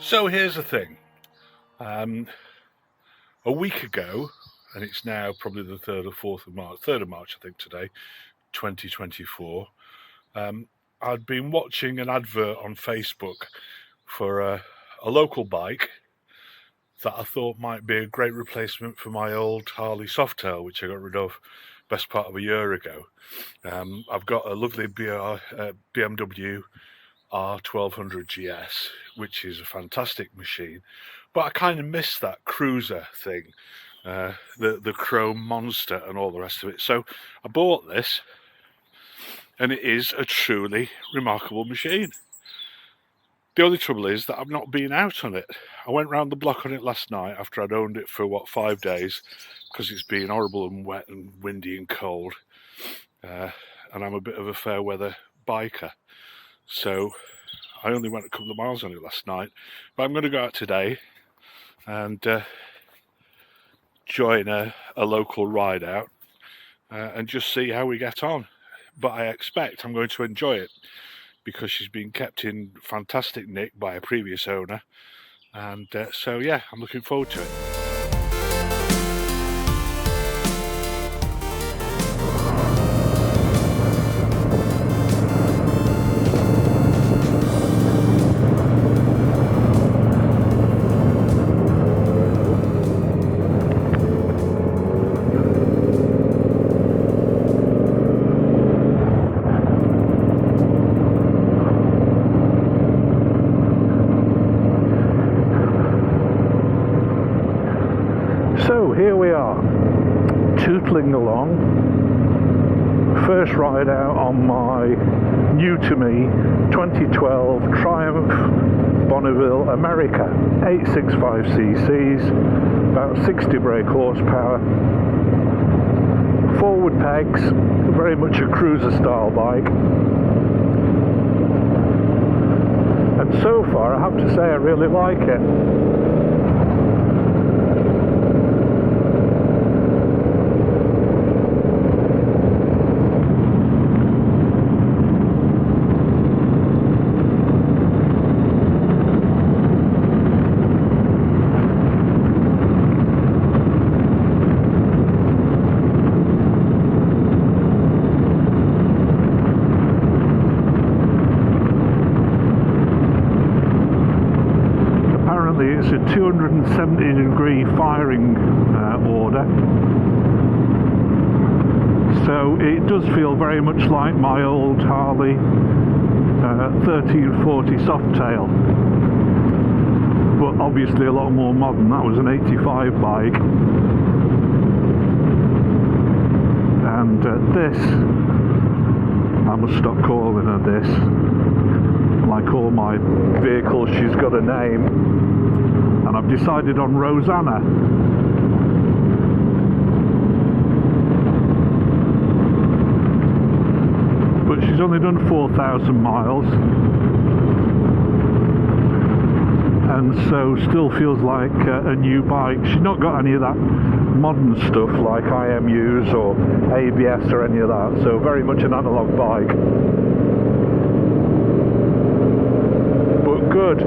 So here's the thing. A week ago, and it's now probably the 3rd or 4th of March, 3rd of March I think today, 2024, I'd been watching an advert on Facebook for a local bike that I thought might be a great replacement for my old Harley Softail, which I got rid of best part of a year ago. I've got a lovely BMW R1200 GS, which is a fantastic machine, but I kind of miss that cruiser thing, the chrome monster and all the rest of it. So I bought this, and it is a truly remarkable machine. The only trouble is that I've not been out on it. I went round the block on it last night after I'd owned it for 5 days, because it's been horrible and wet and windy and cold, and I'm a bit of a fair weather biker. So I only went a couple of miles on it last night, but I'm going to go out today and join a local ride out and just see how we get on. But I expect I'm going to enjoy it because she's been kept in fantastic nick by a previous owner, and so yeah, I'm looking forward to it. So here we are, tootling along. First ride out on my new to me 2012 Triumph Bonneville America, 865 cc's, about 60 brake horsepower, forward pegs, very much a cruiser style bike. And so far I have to say I really like it. It's a 270-degree firing order, so it does feel very much like my old Harley 1340 Softail, but obviously a lot more modern. That was an 85 bike, and this, I must stop calling her this. Like all my vehicles, she's got a name, and I've decided on Rosanna. But she's only done 4,000 miles, and so still feels like a new bike. She's not got any of that modern stuff like IMUs or ABS or any of that, so very much an analog bike. But good.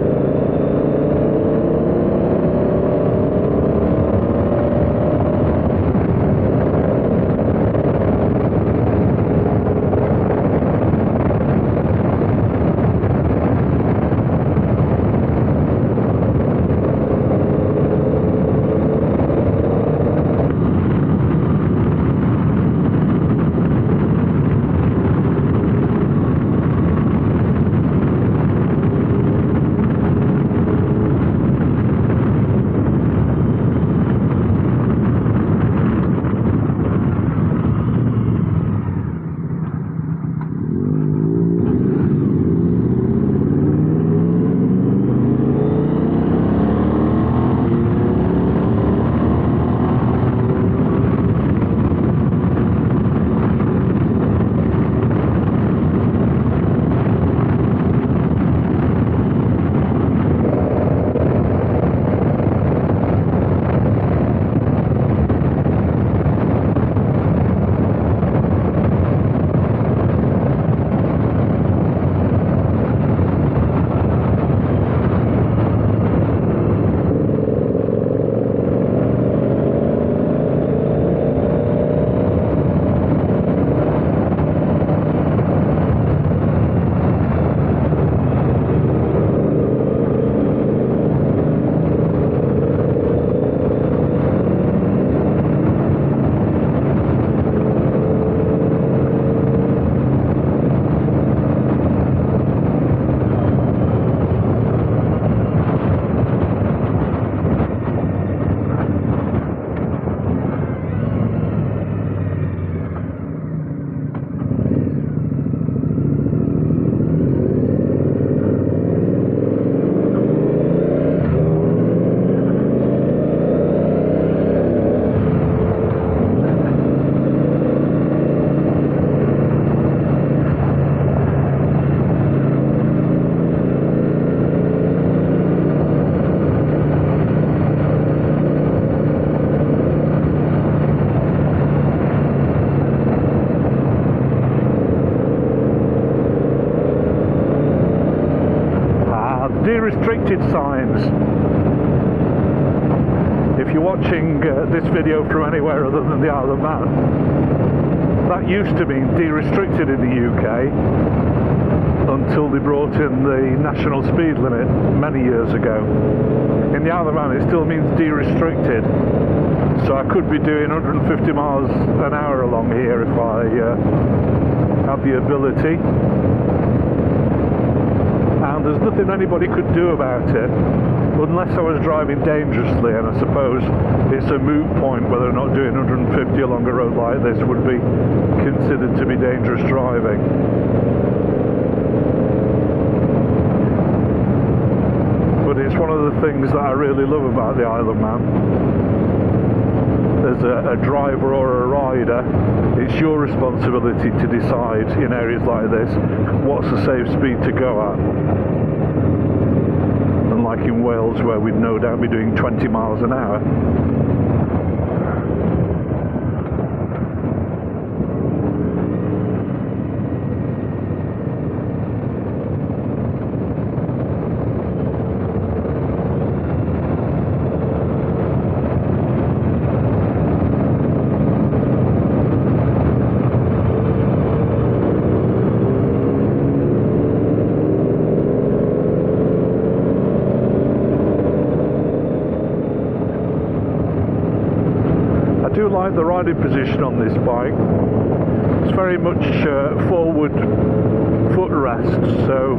restricted signs. If you're watching this video from anywhere other than the Isle of Man, that used to mean de-restricted in the UK until they brought in the national speed limit many years ago. In the Isle of Man it still means de-restricted, so I could be doing 150 miles an hour along here if I had the ability. And there's nothing anybody could do about it unless I was driving dangerously, and I suppose it's a moot point whether or not doing 150 along a road like this would be considered to be dangerous driving. But it's one of the things that I really love about the Isle of Man. As a driver or a rider, it's your responsibility to decide in areas like this what's a safe speed to go at. Unlike in Wales, where we'd no doubt be doing 20 miles an hour. I do like the riding position on this bike. It's very much forward footrest, so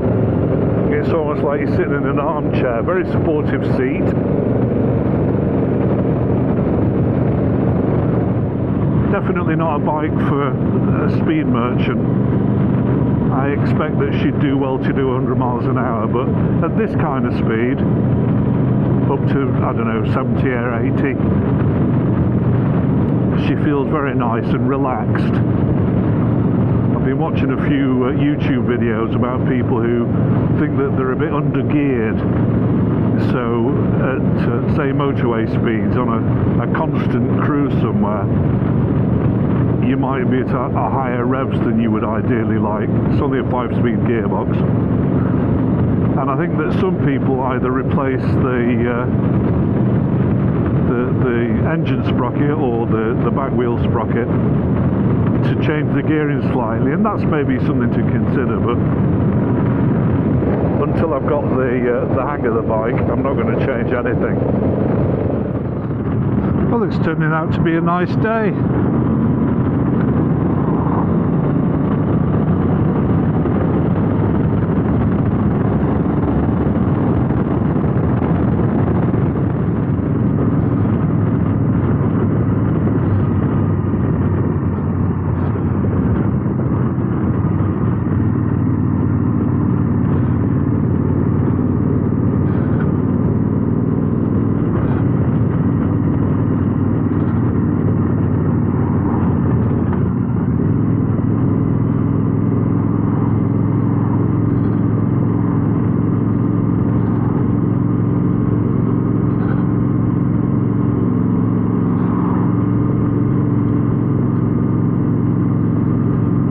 it's almost like you're sitting in an armchair. Very supportive seat. Definitely not a bike for a speed merchant. I expect that she'd do well to do 100 miles an hour, but at this kind of speed, up to, I don't know, 70 or 80, she feels very nice and relaxed. I've been watching a few YouTube videos about people who think that they're a bit under-geared. So at, say, motorway speeds on a constant cruise somewhere, you might be at a higher revs than you would ideally like. It's only a 5-speed gearbox. And I think that some people either replace the engine sprocket or the back wheel sprocket to change the gearing slightly, and that's maybe something to consider, but until I've got the hang of the bike, I'm not going to change anything. Well, it's turning out to be a nice day.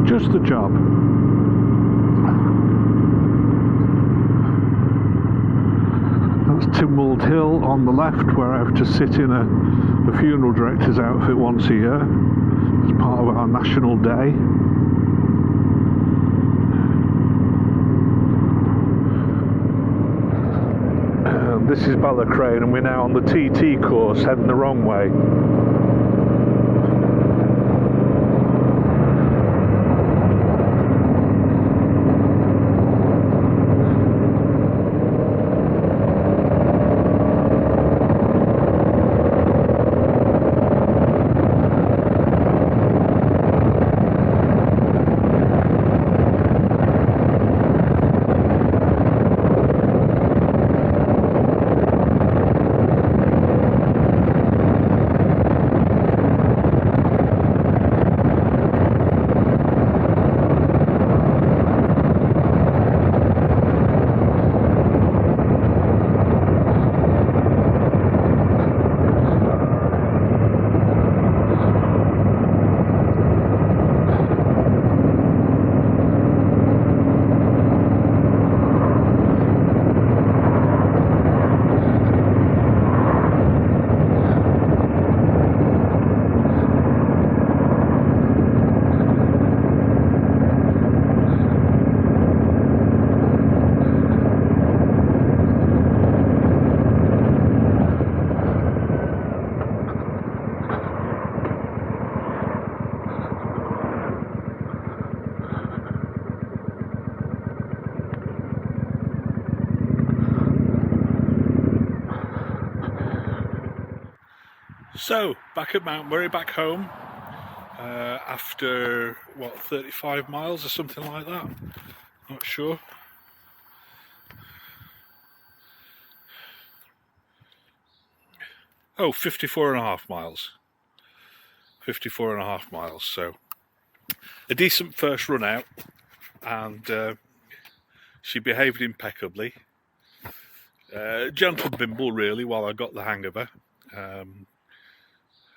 Just the job. That's Tynwald Hill on the left, where I have to sit in a funeral director's outfit once a year as part of our national day. This is Ballacrane, and we're now on the TT course heading the wrong way. So, back at Mount Murray, back home, after, 35 miles or something like that? Not sure. Oh, 54 and a half miles. 54 and a half miles, so a decent first run out, and she behaved impeccably. Gentle bimble, really, while I got the hang of her.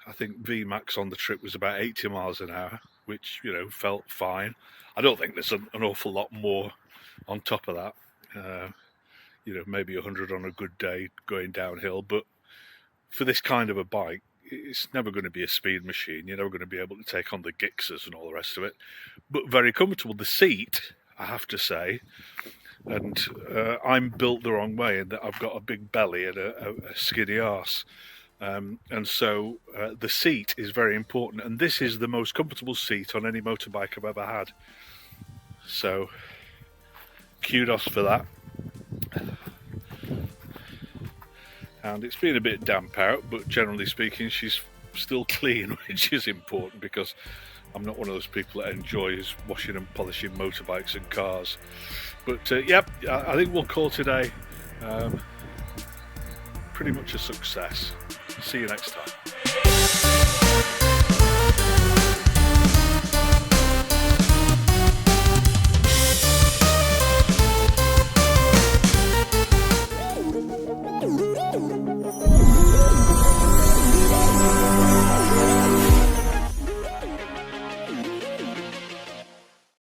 I think VMAX on the trip was about 80 miles an hour, which, felt fine. I don't think there's an awful lot more on top of that. Maybe 100 on a good day going downhill, but for this kind of a bike, it's never going to be a speed machine. You're never going to be able to take on the Gixxers and all the rest of it, but very comfortable. The seat, I have to say, and I'm built the wrong way in that I've got a big belly and a skinny arse. And so the seat is very important, and this is the most comfortable seat on any motorbike I've ever had. So kudos for that. And it's been a bit damp out, but generally speaking, she's still clean, which is important because I'm not one of those people that enjoys washing and polishing motorbikes and cars. But yep, I think we'll call today pretty much a success. See you next time.